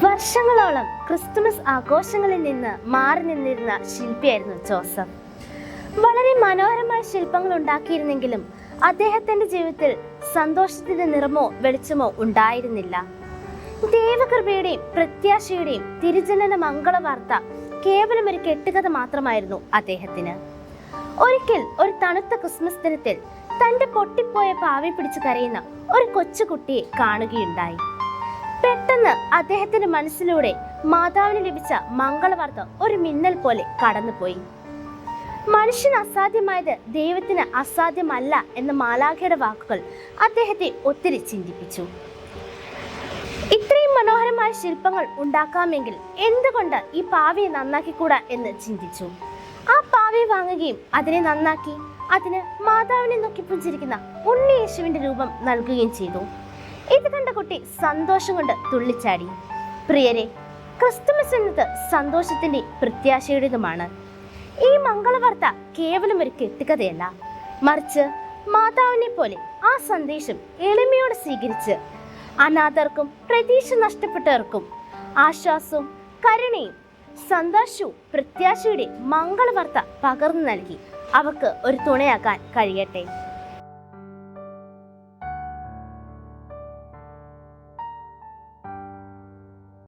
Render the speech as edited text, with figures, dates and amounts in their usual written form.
വർഷങ്ങളോളം ക്രിസ്തുമസ് ആഘോഷങ്ങളിൽ നിന്ന് മാറി നിന്നിരുന്ന ശില്പിയായിരുന്നു ജോസഫ്. വളരെ മനോഹരമായ ശില്പങ്ങൾ ഉണ്ടാക്കിയിരുന്നെങ്കിലും അദ്ദേഹത്തിന്റെ ജീവിതത്തിൽ സന്തോഷത്തിന്റെ നിറമോ വെളിച്ചമോ ഉണ്ടായിരുന്നില്ല. ദൈവകൃപയുടെയും പ്രത്യാശയുടെയും തിരുജനന മംഗളവാർത്ത കേവലം ഒരു കെട്ടുകഥ മാത്രമായിരുന്നു അദ്ദേഹത്തിന്. ഒരിക്കൽ ഒരു തണുത്ത ക്രിസ്മസ് ദിനത്തിൽ തന്റെ പൊട്ടിപ്പോയ പാവി പിടിച്ച് കരയുന്ന ഒരു കൊച്ചുകുട്ടിയെ കാണുകയുണ്ടായി. പെട്ടെന്ന് അദ്ദേഹത്തിന്റെ മനസ്സിലൂടെ മാതാവിന് ലഭിച്ച മംഗളവാർത്ത ഒരു മിന്നൽ പോലെ കടന്നുപോയി. മനുഷ്യന് അസാധ്യമായത് ദൈവത്തിന് അസാധ്യമല്ല എന്ന മാലാഖയുടെ വാക്കുകൾ അദ്ദേഹത്തെ ഒത്തിരി ചിന്തിപ്പിച്ചു. ഇത്രയും മനോഹരമായ ശില്പങ്ങൾ ഉണ്ടാക്കാമെങ്കിൽ എന്തുകൊണ്ട് ഈ പാവിയെ നന്നാക്കിക്കൂടാ എന്ന് ചിന്തിച്ചു. ആ പാവിയെ വാങ്ങുകയും അതിനെ നന്നാക്കി അതിന് മാതാവിനെ നോക്കി പുഞ്ചിരിക്കുന്ന ഉണ്ണി യേശുവിന്റെ രൂപം നൽകുകയും ചെയ്തു. ഇത് കണ്ട കുട്ടി സന്തോഷം കൊണ്ട് തുള്ളിച്ചാടി. പ്രിയരെ, ക്രിസ്തുമസ് എന്നത് സന്തോഷത്തിന്റെ പ്രത്യാശയുടേതുമാണ്. ഈ മംഗളവാർത്ത കേവലം ഒരു കെട്ടുകഥയല്ല, മറിച്ച് മാതാവിനെ പോലെ ആ സന്ദേശം എളിമയോടെ സ്വീകരിച്ച് അനാഥർക്കും പ്രതീക്ഷ നഷ്ടപ്പെട്ടവർക്കും ആശ്വാസവും കരുണയും സന്തോഷവും പ്രത്യാശയുടെ മംഗളവാർത്ത പകർന്നു നൽകി അവർക്ക് ഒരു തുണയാക്കാൻ കഴിയട്ടെ.